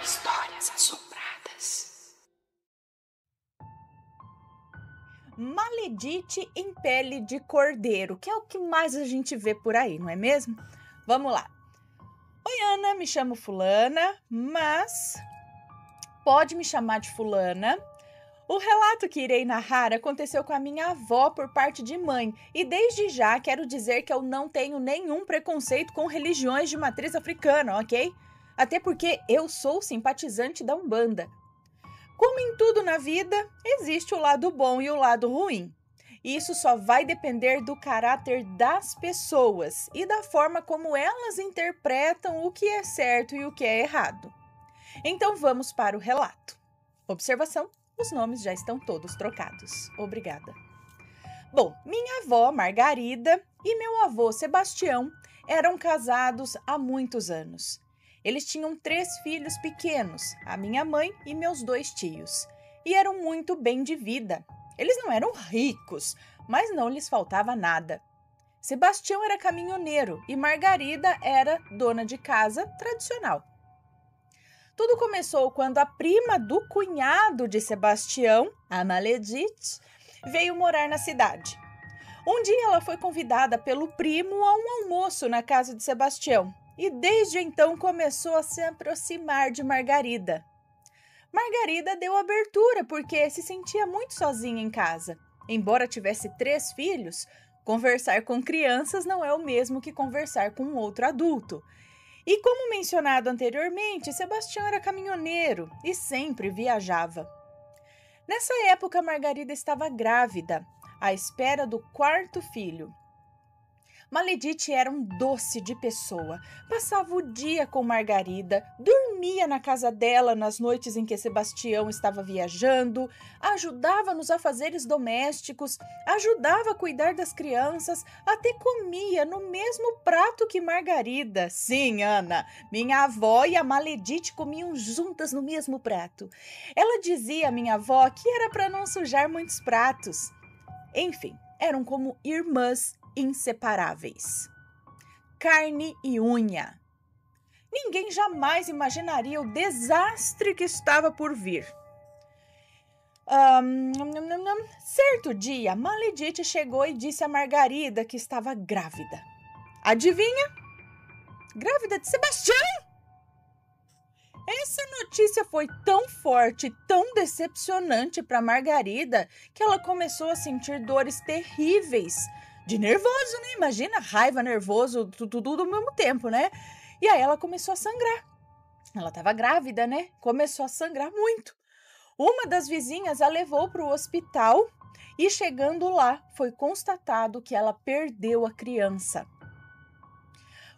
Histórias assombradas. Maledite em pele de cordeiro, que é o que mais a gente vê por aí, não é mesmo? Vamos lá. Oi, Ana, me chamo Fulana, mas pode me chamar de Fulana. O relato que irei narrar aconteceu com a minha avó por parte de mãe, e desde já quero dizer que eu não tenho nenhum preconceito com religiões de matriz africana, ok? Até porque eu sou simpatizante da Umbanda. Como em tudo na vida, existe o lado bom e o lado ruim. Isso só vai depender do caráter das pessoas e da forma como elas interpretam o que é certo e o que é errado. Então vamos para o relato. Observação: os nomes já estão todos trocados. Obrigada. Bom, minha avó, Margarida, e meu avô, Sebastião, eram casados há muitos anos. Eles tinham 3 filhos pequenos, a minha mãe e meus 2 tios, e eram muito bem de vida. Eles não eram ricos, mas não lhes faltava nada. Sebastião era caminhoneiro e Margarida era dona de casa tradicional. Tudo começou quando a prima do cunhado de Sebastião, a Maledite, veio morar na cidade. Um dia ela foi convidada pelo primo a um almoço na casa de Sebastião e desde então começou a se aproximar de Margarida. Margarida deu abertura porque se sentia muito sozinha em casa. Embora tivesse 3 filhos, conversar com crianças não é o mesmo que conversar com um outro adulto. E como mencionado anteriormente, Sebastião era caminhoneiro e sempre viajava. Nessa época, Margarida estava grávida, à espera do 4º filho. Maledite era um doce de pessoa. Passava o dia com Margarida, dormia na casa dela nas noites em que Sebastião estava viajando, ajudava nos afazeres domésticos, ajudava a cuidar das crianças, até comia no mesmo prato que Margarida. Sim, Ana, minha avó e a Maledite comiam juntas no mesmo prato. Ela dizia à minha avó que era para não sujar muitos pratos. Enfim, eram como irmãs inseparáveis. Carne e unha. Ninguém jamais imaginaria o desastre que estava por vir. Certo dia, Maledite chegou e disse a Margarida que estava grávida. Adivinha? Grávida de Sebastião! Essa notícia foi tão forte, tão decepcionante para Margarida, que ela começou a sentir dores terríveis. De nervoso, né? Imagina, raiva, nervoso, tudo ao mesmo tempo, né? E aí ela começou a sangrar. Ela estava grávida, né? Começou a sangrar muito. Uma das vizinhas a levou para o hospital e, chegando lá, foi constatado que ela perdeu a criança.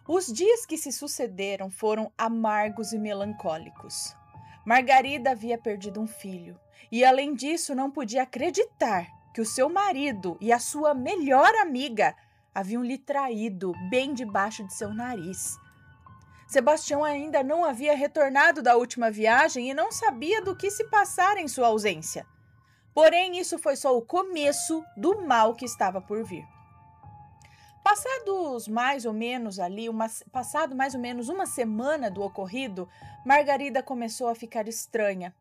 Os dias que se sucederam foram amargos e melancólicos. Margarida havia perdido um filho e, além disso, não podia acreditar que o seu marido e a sua melhor amiga haviam lhe traído bem debaixo de seu nariz. Sebastião ainda não havia retornado da última viagem e não sabia do que se passara em sua ausência. Porém, isso foi só o começo do mal que estava por vir. Passado mais ou menos uma semana do ocorrido, Margarida começou a ficar estranha.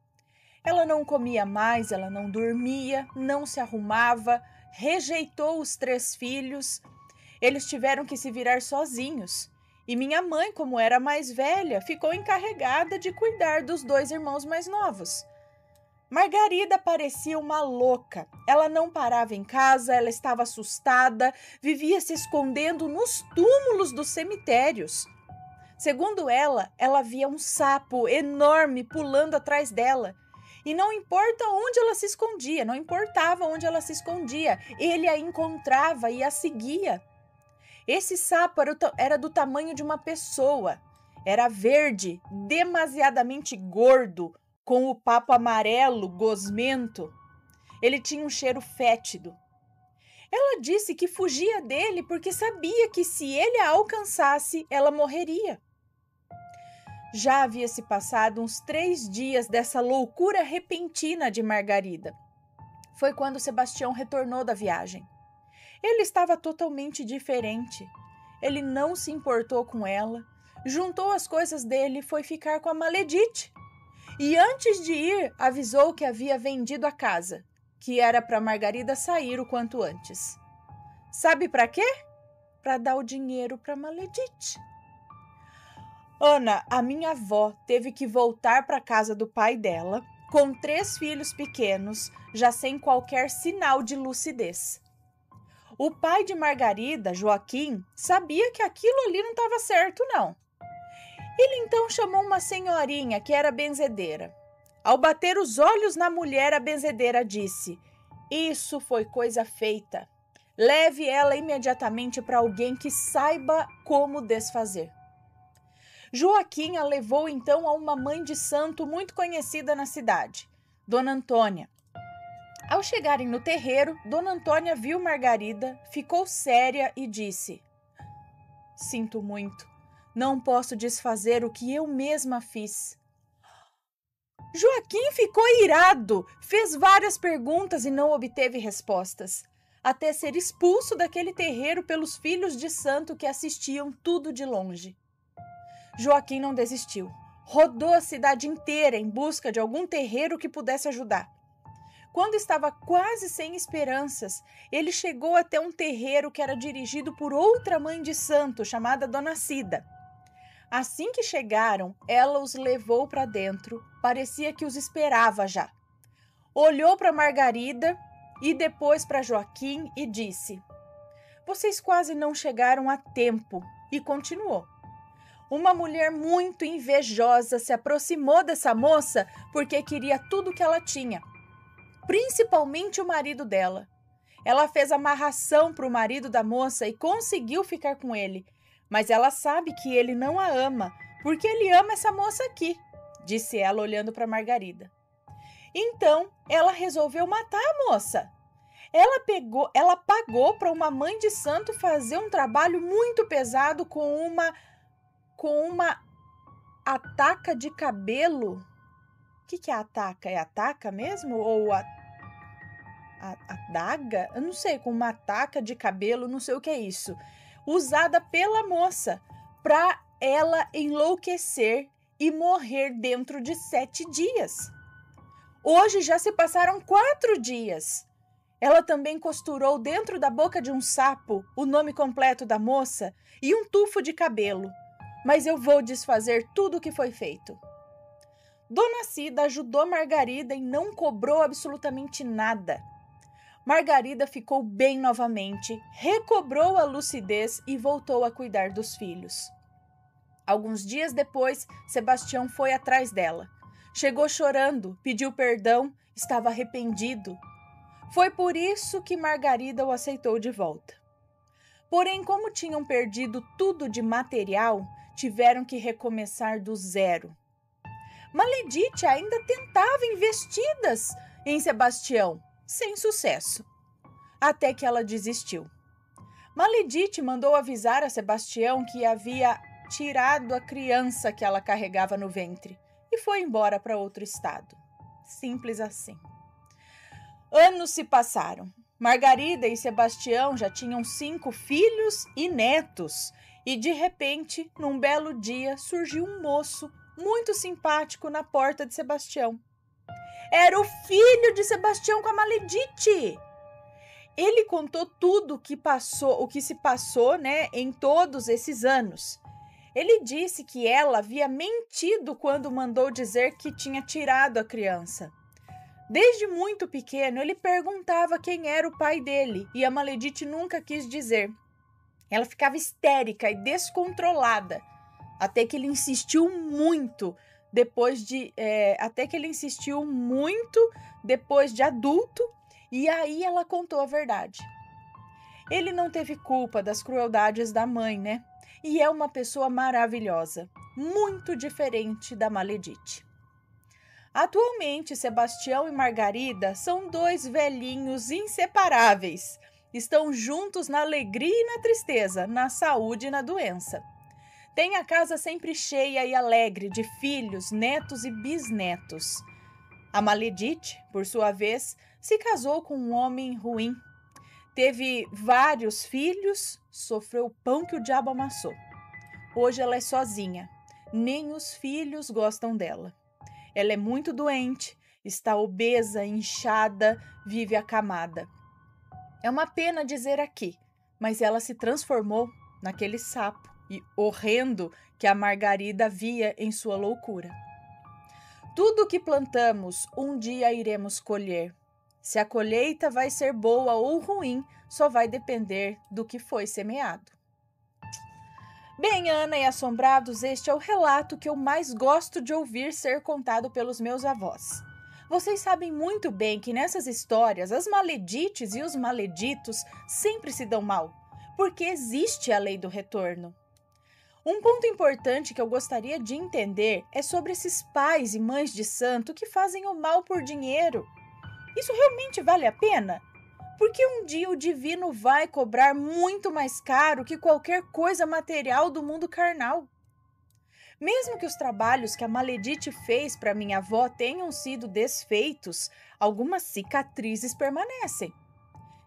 Ela não comia mais, ela não dormia, não se arrumava, rejeitou os 3 filhos. Eles tiveram que se virar sozinhos. E minha mãe, como era mais velha, ficou encarregada de cuidar dos 2 irmãos mais novos. Margarida parecia uma louca. Ela não parava em casa, ela estava assustada, vivia se escondendo nos túmulos dos cemitérios. Segundo ela via um sapo enorme pulando atrás dela. E não importava onde ela se escondia, ele a encontrava e a seguia. Esse sapo era do tamanho de uma pessoa. Era verde, demasiadamente gordo, com o papo amarelo, gosmento. Ele tinha um cheiro fétido. Ela disse que fugia dele porque sabia que se ele a alcançasse, ela morreria. Já havia se passado uns 3 dias dessa loucura repentina de Margarida. Foi quando Sebastião retornou da viagem. Ele estava totalmente diferente. Ele não se importou com ela, juntou as coisas dele e foi ficar com a Maledite. E antes de ir, avisou que havia vendido a casa, que era para Margarida sair o quanto antes. Sabe para quê? Para dar o dinheiro para Maledite. Ana, a minha avó, teve que voltar para a casa do pai dela, com 3 filhos pequenos, já sem qualquer sinal de lucidez. O pai de Margarida, Joaquim, sabia que aquilo ali não estava certo, não. Ele então chamou uma senhorinha que era benzedeira. Ao bater os olhos na mulher, a benzedeira disse: "Isso foi coisa feita. Leve ela imediatamente para alguém que saiba como desfazer." Joaquim a levou então a uma mãe de santo muito conhecida na cidade, Dona Antônia. Ao chegarem no terreiro, Dona Antônia viu Margarida, ficou séria e disse: "Sinto muito. Não posso desfazer o que eu mesma fiz." Joaquim ficou irado, fez várias perguntas e não obteve respostas, até ser expulso daquele terreiro pelos filhos de santo que assistiam tudo de longe. Joaquim não desistiu. Rodou a cidade inteira em busca de algum terreiro que pudesse ajudar. Quando estava quase sem esperanças, ele chegou até um terreiro que era dirigido por outra mãe de santo, chamada Dona Cida. Assim que chegaram, ela os levou para dentro, parecia que os esperava já. Olhou para Margarida e depois para Joaquim e disse: "Vocês quase não chegaram a tempo", e continuou. Uma mulher muito invejosa se aproximou dessa moça porque queria tudo que ela tinha, principalmente o marido dela. Ela fez amarração para o marido da moça e conseguiu ficar com ele, mas ela sabe que ele não a ama, porque ele ama essa moça aqui, disse ela olhando para Margarida. Então, ela resolveu matar a moça. Ela pagou para uma mãe de santo fazer um trabalho muito pesado com uma ataca de cabelo. O que é ataca? É ataca mesmo? Ou a adaga? Eu não sei, com uma ataca de cabelo, não sei o que é isso. Usada pela moça para ela enlouquecer e morrer dentro de 7 dias. Hoje já se passaram 4 dias. Ela também costurou dentro da boca de um sapo o nome completo da moça e um tufo de cabelo. Mas eu vou desfazer tudo o que foi feito. Dona Cida ajudou Margarida e não cobrou absolutamente nada. Margarida ficou bem novamente, recobrou a lucidez e voltou a cuidar dos filhos. Alguns dias depois, Sebastião foi atrás dela. Chegou chorando, pediu perdão, estava arrependido. Foi por isso que Margarida o aceitou de volta. Porém, como tinham perdido tudo de material, tiveram que recomeçar do zero. Maledite ainda tentava investidas em Sebastião, sem sucesso, até que ela desistiu. Maledite mandou avisar a Sebastião que havia tirado a criança que ela carregava no ventre e foi embora para outro estado. Simples assim. Anos se passaram. Margarida e Sebastião já tinham 5 filhos e netos, e de repente, num belo dia, surgiu um moço muito simpático na porta de Sebastião. Era o filho de Sebastião com a Maledite. Ele contou tudo o que se passou, em todos esses anos. Ele disse que ela havia mentido quando mandou dizer que tinha tirado a criança. Desde muito pequeno, ele perguntava quem era o pai dele e a Maledite nunca quis dizer. Ela ficava histérica e descontrolada, até que ele insistiu muito depois de adulto, e aí ela contou a verdade. Ele não teve culpa das crueldades da mãe, E é uma pessoa maravilhosa, muito diferente da Maledite. Atualmente, Sebastião e Margarida são 2 velhinhos inseparáveis. Estão juntos na alegria e na tristeza, na saúde e na doença. Tem a casa sempre cheia e alegre de filhos, netos e bisnetos. A Maledite, por sua vez, se casou com um homem ruim. Teve vários filhos, sofreu o pão que o diabo amassou. Hoje ela é sozinha, nem os filhos gostam dela. Ela é muito doente, está obesa, inchada, vive acamada. É uma pena dizer aqui, mas ela se transformou naquele sapo e horrendo que a Margarida via em sua loucura. Tudo o que plantamos, um dia iremos colher. Se a colheita vai ser boa ou ruim, só vai depender do que foi semeado. Bem, Ana e assombrados, este é o relato que eu mais gosto de ouvir ser contado pelos meus avós. Vocês sabem muito bem que nessas histórias as maledites e os maleditos sempre se dão mal, porque existe a lei do retorno. Um ponto importante que eu gostaria de entender é sobre esses pais e mães de santo que fazem o mal por dinheiro. Isso realmente vale a pena? Porque um dia o divino vai cobrar muito mais caro que qualquer coisa material do mundo carnal. Mesmo que os trabalhos que a Maledite fez para minha avó tenham sido desfeitos, algumas cicatrizes permanecem.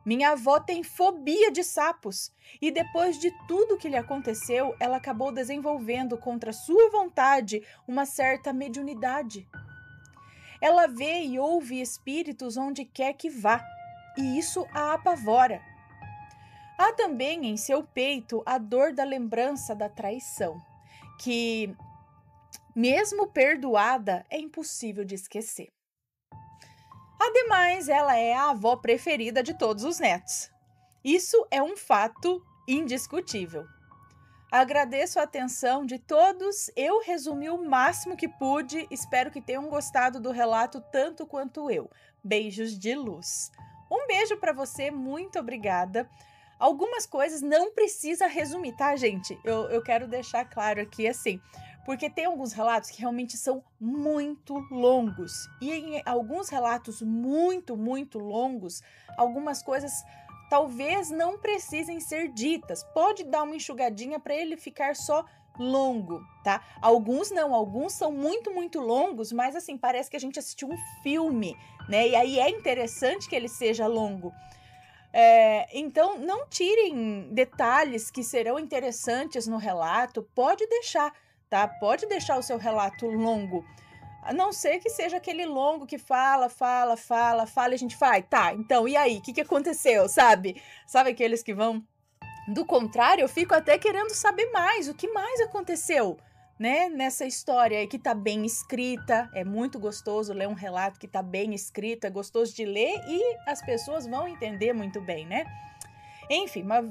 Minha avó tem fobia de sapos e depois de tudo que lhe aconteceu, ela acabou desenvolvendo contra sua vontade uma certa mediunidade. Ela vê e ouve espíritos onde quer que vá, e isso a apavora. Há também em seu peito a dor da lembrança da traição, que, mesmo perdoada, é impossível de esquecer. Ademais, ela é a avó preferida de todos os netos. Isso é um fato indiscutível. Agradeço a atenção de todos, eu resumi o máximo que pude, espero que tenham gostado do relato tanto quanto eu. Beijos de luz. Um beijo para você, muito obrigada. Algumas coisas não precisa resumir, tá, gente? Eu quero deixar claro aqui assim, porque tem alguns relatos que realmente são muito longos. E em alguns relatos muito longos, algumas coisas talvez não precisem ser ditas. Pode dar uma enxugadinha para ele ficar só longo, tá? Alguns não, alguns são muito longos, mas assim, parece que a gente assistiu um filme, né? E aí é interessante que ele seja longo. Então, não tirem detalhes que serão interessantes no relato, pode deixar, tá? Pode deixar o seu relato longo. A não ser que seja aquele longo que fala, e a gente fala, tá, então, e aí? O que aconteceu, sabe? Sabe aqueles que vão... Do contrário, eu fico até querendo saber mais, o que mais aconteceu, né? Nessa história aí que tá bem escrita, é muito gostoso ler um relato que tá bem escrito, é gostoso de ler e as pessoas vão entender muito bem, né? Enfim, mas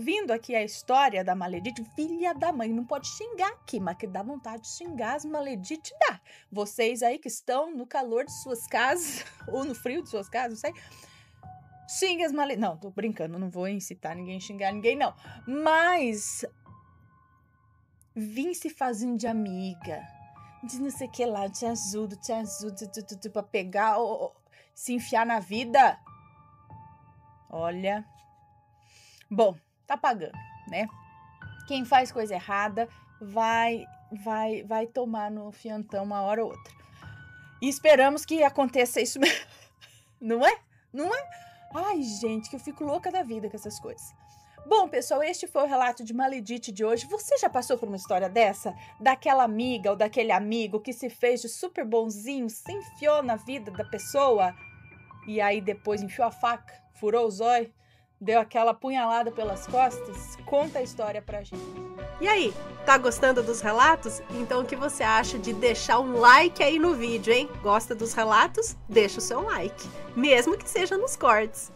vindo aqui a história da Maledite, filha da mãe, não pode xingar aqui, mas que dá vontade de xingar as Maledite, dá. Vocês aí que estão no calor de suas casas, ou no frio de suas casas, não sei, xinga as Maledite. Não, tô brincando, não vou incitar ninguém a xingar ninguém, não. Mas vim se fazendo de amiga, diz não sei o que lá, te ajudo, pra pegar, se enfiar na vida. Olha... Bom, tá pagando, né? Quem faz coisa errada vai tomar no fiantão uma hora ou outra. E esperamos que aconteça isso mesmo. Não é? Não é? Ai, gente, que eu fico louca da vida com essas coisas. Bom, pessoal, este foi o relato de Maledite de hoje. Você já passou por uma história dessa? Daquela amiga ou daquele amigo que se fez de super bonzinho, se enfiou na vida da pessoa e aí depois enfiou a faca, furou os olhos, deu aquela punhalada pelas costas? Conta a história pra gente. E aí, tá gostando dos relatos? Então o que você acha de deixar um like aí no vídeo, hein? Gosta dos relatos? Deixa o seu like, mesmo que seja nos cortes.